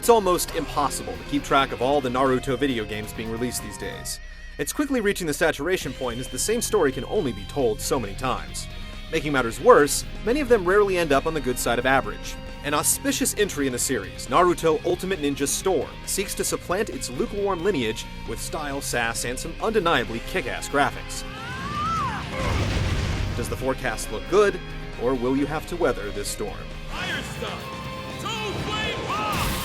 It's almost impossible to keep track of all the Naruto video games being released these days. It's quickly reaching the saturation point as the same story can only be told so many times. Making matters worse, many of them rarely end up on the good side of average. An auspicious entry in the series, Naruto Ultimate Ninja Storm, seeks to supplant its lukewarm lineage with style, sass, and some undeniably kick-ass graphics. Does the forecast look good, or will you have to weather this storm? Fire stuff! Two flame pop!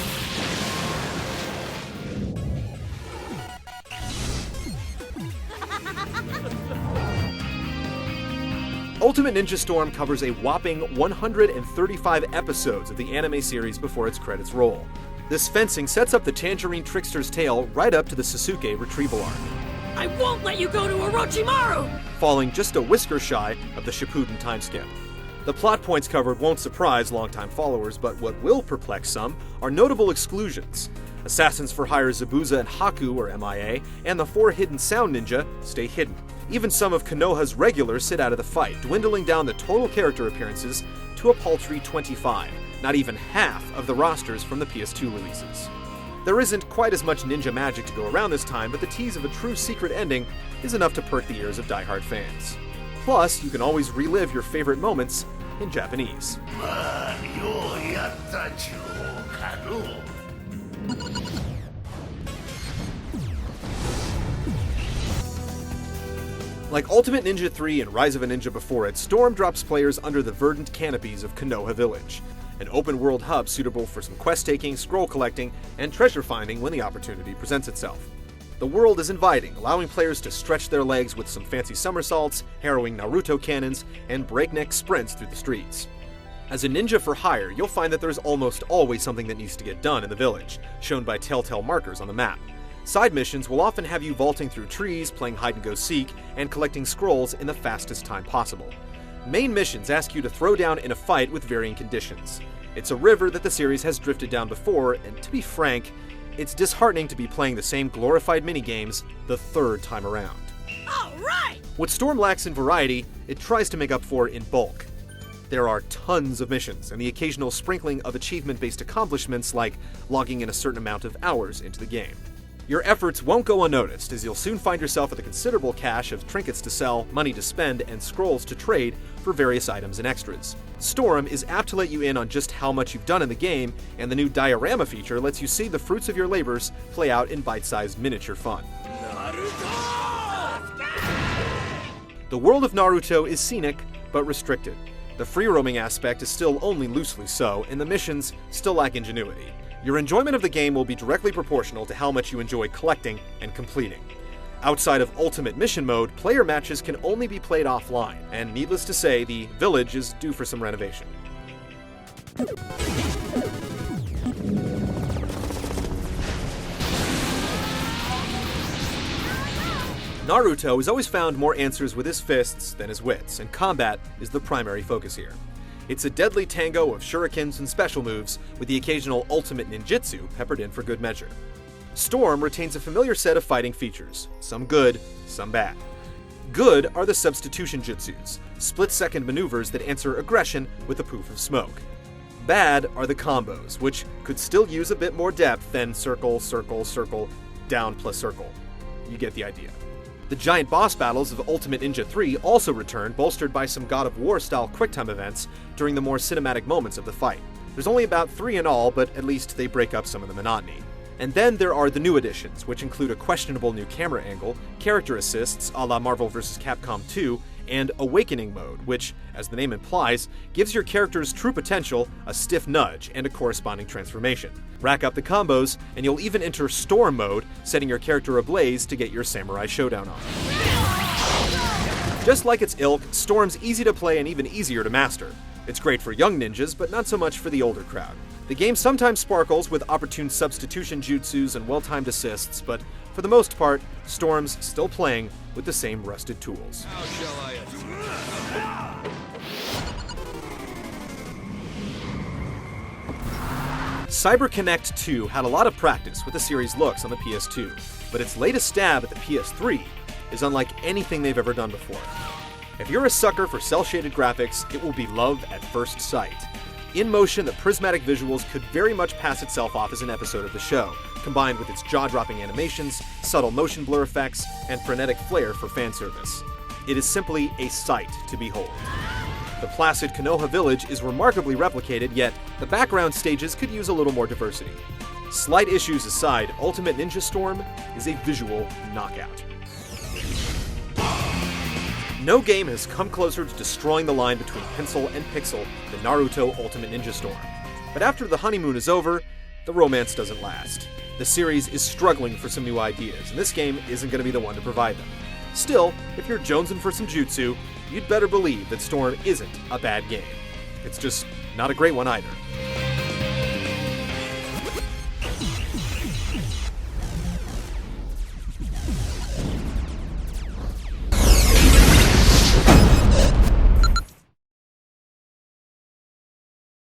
Ultimate Ninja Storm covers a whopping 135 episodes of the anime series before its credits roll. This fencing sets up the Tangerine Trickster's tale right up to the Sasuke retrieval arc, I won't let you go to Orochimaru! falling just a whisker shy of the Shippuden timeskip. The plot points covered won't surprise longtime followers, but what will perplex some are notable exclusions. Assassins for Hire Zabuza and Haku are MIA, and the 4 hidden sound ninja stay hidden. Even some of Konoha's regulars sit out of the fight, dwindling down the total character appearances to a paltry 25, not even half of the rosters from the PS2 releases. There isn't quite as much ninja magic to go around this time, but the tease of a true secret ending is enough to perk the ears of diehard fans. Plus, you can always relive your favorite moments in Japanese. Like Ultimate Ninja 3 and Rise of a Ninja before it, Storm drops players under the verdant canopies of Konoha Village, an open-world hub suitable for some quest-taking, scroll collecting, and treasure finding when the opportunity presents itself. The world is inviting, allowing players to stretch their legs with some fancy somersaults, harrowing Naruto cannons, and breakneck sprints through the streets. As a ninja for hire, you'll find that there's almost always something that needs to get done in the village, shown by telltale markers on the map. Side missions will often have you vaulting through trees, playing hide-and-go-seek, and collecting scrolls in the fastest time possible. Main missions ask you to throw down in a fight with varying conditions. It's a river that the series has drifted down before, and to be frank, it's disheartening to be playing the same glorified minigames the third time around. All right! What Storm lacks in variety, it tries to make up for in bulk. There are tons of missions, and the occasional sprinkling of achievement-based accomplishments like logging in a certain amount of hours into the game. Your efforts won't go unnoticed, as you'll soon find yourself with a considerable cache of trinkets to sell, money to spend, and scrolls to trade for various items and extras. Storm is apt to let you in on just how much you've done in the game, and the new diorama feature lets you see the fruits of your labors play out in bite-sized miniature fun. The world of Naruto is scenic, but restricted. The free-roaming aspect is still only loosely so, and the missions still lack ingenuity. Your enjoyment of the game will be directly proportional to how much you enjoy collecting and completing. Outside of Ultimate Mission Mode, player matches can only be played offline, and needless to say, the village is due for some renovation. Naruto has always found more answers with his fists than his wits, and combat is the primary focus here. It's a deadly tango of shurikens and special moves, with the occasional ultimate ninjutsu peppered in for good measure. Storm retains a familiar set of fighting features, some good, some bad. Good are the substitution jutsus, split-second maneuvers that answer aggression with a poof of smoke. Bad are the combos, which could still use a bit more depth than circle, circle, circle, down plus circle. You get the idea. The giant boss battles of Ultimate Ninja 3 also return, bolstered by some God of War-style QuickTime events during the more cinematic moments of the fight. There's only about 3 in all, but at least they break up some of the monotony. And then there are the new additions, which include a questionable new camera angle, character assists a la Marvel vs. Capcom 2, and Awakening Mode, which, as the name implies, gives your character's true potential a stiff nudge and a corresponding transformation. Rack up the combos, and you'll even enter Storm Mode, setting your character ablaze to get your Samurai Showdown on. Just like its ilk, Storm's easy to play and even easier to master. It's great for young ninjas, but not so much for the older crowd. The game sometimes sparkles with opportune substitution jutsus and well-timed assists, but for the most part, Storm's still playing with the same rusted tools. How shall I CyberConnect 2 had a lot of practice with the series' looks on the PS2, but its latest stab at the PS3 is unlike anything they've ever done before. If you're a sucker for cel-shaded graphics, it will be love at first sight. In motion, the prismatic visuals could very much pass itself off as an episode of the show, combined with its jaw-dropping animations, subtle motion blur effects, and frenetic flair for fan service. It is simply a sight to behold. The placid Konoha village is remarkably replicated, yet the background stages could use a little more diversity. Slight issues aside, Ultimate Ninja Storm is a visual knockout. No game has come closer to destroying the line between pencil and pixel than Naruto Ultimate Ninja Storm. But after the honeymoon is over, the romance doesn't last. The series is struggling for some new ideas, and this game isn't going to be the one to provide them. Still, if you're jonesing for some jutsu, you'd better believe that Storm isn't a bad game. It's just not a great one either.